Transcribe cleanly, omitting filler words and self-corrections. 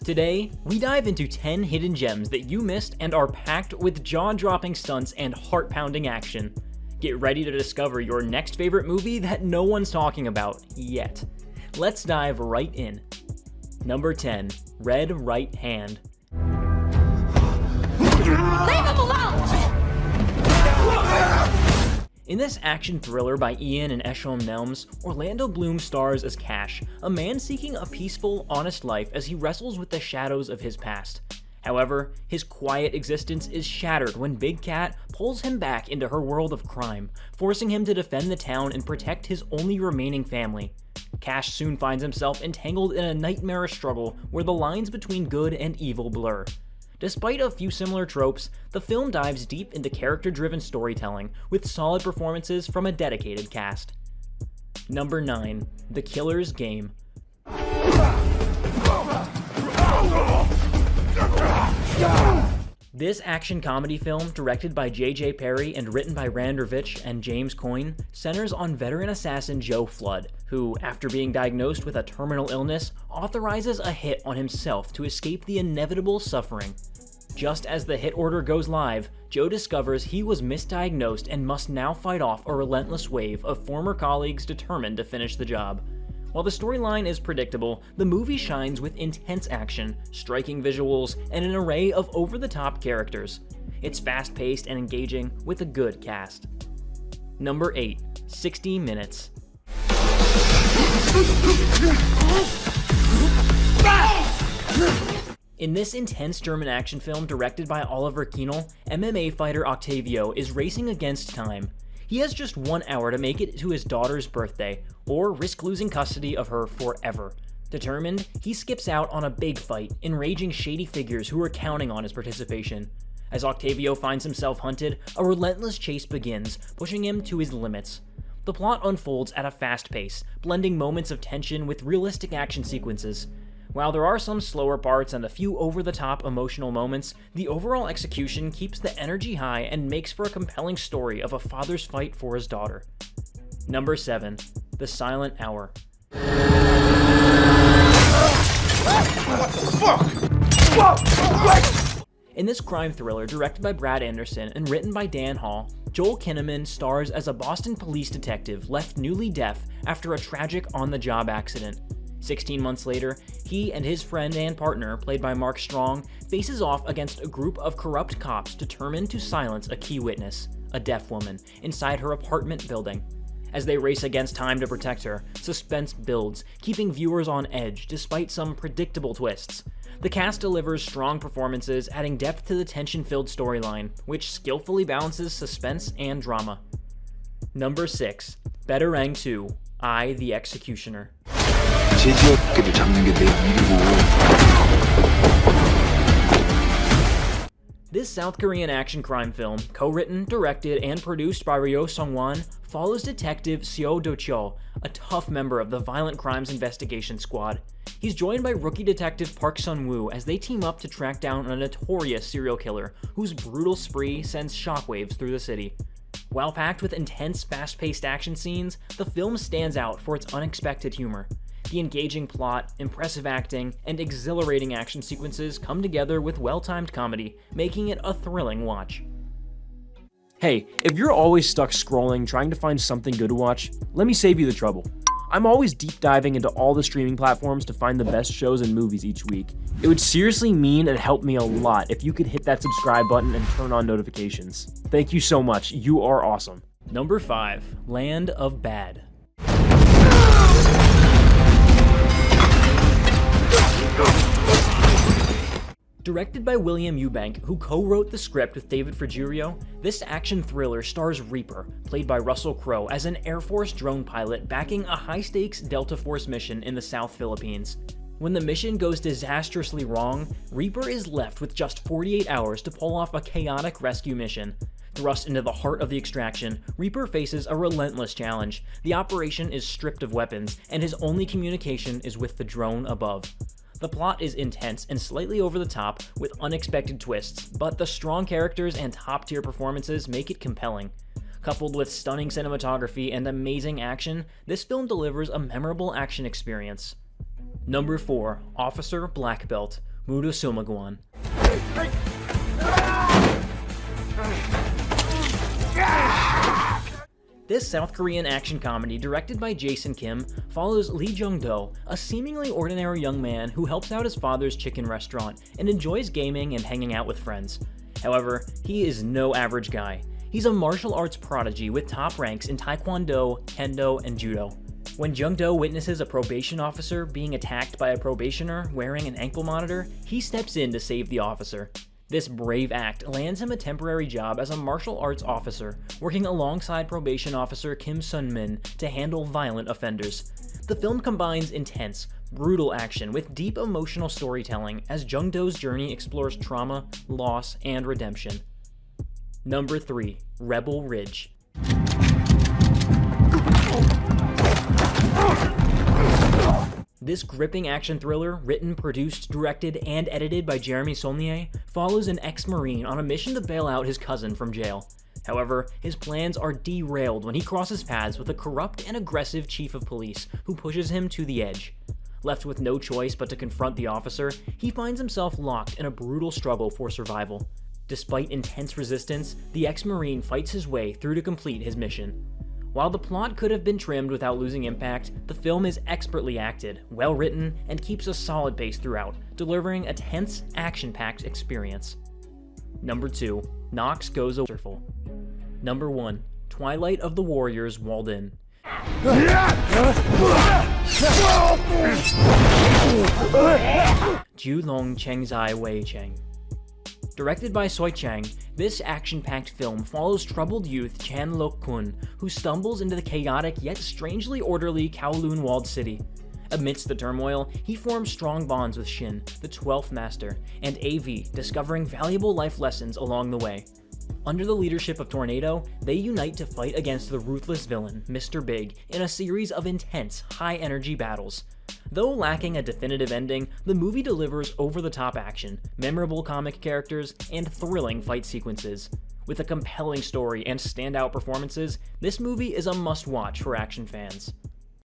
Today, we dive into 10 hidden gems that you missed and are packed with jaw-dropping stunts and heart-pounding action. Get ready to discover your next favorite movie that no one's talking about yet. Let's dive right in. Number 10, Red Right Hand. Leave him alone! In this action thriller by Ian and Eshom Nelms, Orlando Bloom stars as Cash, a man seeking a peaceful, honest life as he wrestles with the shadows of his past. However, his quiet existence is shattered when Big Cat pulls him back into her world of crime, forcing him to defend the town and protect his only remaining family. Cash soon finds himself entangled in a nightmarish struggle where the lines between good and evil blur. Despite a few similar tropes, the film dives deep into character-driven storytelling with solid performances from a dedicated cast. Number 9, The Killer's Game. This action comedy film, directed by J.J. Perry and written by Randervich and James Coyne, centers on veteran assassin Joe Flood, who, after being diagnosed with a terminal illness, authorizes a hit on himself to escape the inevitable suffering. Just as the hit order goes live, Joe discovers he was misdiagnosed and must now fight off a relentless wave of former colleagues determined to finish the job. While the storyline is predictable, the movie shines with intense action, striking visuals, and an array of over-the-top characters. It's fast-paced and engaging with a good cast. Number 8, 60 Minutes. In this intense German action film directed by Oliver Kienel, MMA fighter Octavio is racing against time. He has just 1 hour to make it to his daughter's birthday, or risk losing custody of her forever. Determined, he skips out on a big fight, enraging shady figures who are counting on his participation. As Octavio finds himself hunted, a relentless chase begins, pushing him to his limits. The plot unfolds at a fast pace, blending moments of tension with realistic action sequences. While there are some slower parts and a few over-the-top emotional moments, the overall execution keeps the energy high and makes for a compelling story of a father's fight for his daughter. Number 7, The Silent Hour. What the fuck? In this crime thriller directed by Brad Anderson and written by Dan Hall, Joel Kinnaman stars as a Boston police detective left newly deaf after a tragic on-the-job accident. 16 months later, he and his friend and partner, played by Mark Strong, faces off against a group of corrupt cops determined to silence a key witness, a deaf woman, inside her apartment building. As they race against time to protect her, suspense builds, keeping viewers on edge despite some predictable twists. The cast delivers strong performances, adding depth to the tension-filled storyline, which skillfully balances suspense and drama. Number 6, Betarang 2, I, the Executioner. 제지어깨를 잡는 게 내 일이고. This South Korean action crime film, co-written, directed, and produced by Ryo Sung-won, follows Detective Seo Do-chol, a tough member of the Violent Crimes Investigation Squad. He's joined by rookie detective Park Sun-woo as they team up to track down a notorious serial killer whose brutal spree sends shockwaves through the city. While packed with intense, fast-paced action scenes, the film stands out for its unexpected humor. The engaging plot, impressive acting, and exhilarating action sequences come together with well-timed comedy, making it a thrilling watch. Hey, if you're always stuck scrolling trying to find something good to watch, let me save you the trouble. I'm always deep diving into all the streaming platforms to find the best shows and movies each week. It would seriously mean and help me a lot if you could hit that subscribe button and turn on notifications. Thank you so much, you are awesome. Number 5, Land of Bad. Directed by William Eubank, who co-wrote the script with David Frigerio, this action thriller stars Reaper, played by Russell Crowe, as an Air Force drone pilot backing a high-stakes Delta Force mission in the South Philippines. When the mission goes disastrously wrong, Reaper is left with just 48 hours to pull off a chaotic rescue mission. Thrust into the heart of the extraction, Reaper faces a relentless challenge. The operation is stripped of weapons, and his only communication is with the drone above. The plot is intense and slightly over the top, with unexpected twists, but the strong characters and top-tier performances make it compelling. Coupled with stunning cinematography and amazing action, this film delivers a memorable action experience. Number 4, Officer Black Belt, Murasumagwan. This South Korean action comedy, directed by Jason Kim, follows Lee Jung-do, a seemingly ordinary young man who helps out his father's chicken restaurant and enjoys gaming and hanging out with friends. However, he is no average guy. He's a martial arts prodigy with top ranks in Taekwondo, Kendo, and Judo. When Jung-do witnesses a probation officer being attacked by a probationer wearing an ankle monitor, he steps in to save the officer. This brave act lands him a temporary job as a martial arts officer, working alongside probation officer Kim Sun-min to handle violent offenders. The film combines intense, brutal action with deep emotional storytelling as Jung-do's journey explores trauma, loss, and redemption. Number 3. Rebel Ridge. This gripping action thriller, written, produced, directed, and edited by Jeremy Saulnier, follows an ex-Marine on a mission to bail out his cousin from jail. However, his plans are derailed when he crosses paths with a corrupt and aggressive chief of police who pushes him to the edge. Left with no choice but to confront the officer, he finds himself locked in a brutal struggle for survival. Despite intense resistance, the ex-Marine fights his way through to complete his mission. While the plot could have been trimmed without losing impact, the film is expertly acted, well written, and keeps a solid pace throughout, delivering a tense, action-packed experience. Number 2. Knox Goes Wonderful. Number 1. Twilight of the Warriors Walled In. Julong Chengzai Wei Cheng. Directed by Soi Chang, this action-packed film follows troubled youth Chan Lok-kun, who stumbles into the chaotic yet strangely orderly Kowloon walled city. Amidst the turmoil, he forms strong bonds with Shin, the 12th Master, and AV, discovering valuable life lessons along the way. Under the leadership of Tornado, they unite to fight against the ruthless villain, Mr. Big, in a series of intense, high-energy battles. Though lacking a definitive ending, the movie delivers over-the-top action, memorable comic characters, and thrilling fight sequences. With a compelling story and standout performances, this movie is a must-watch for action fans.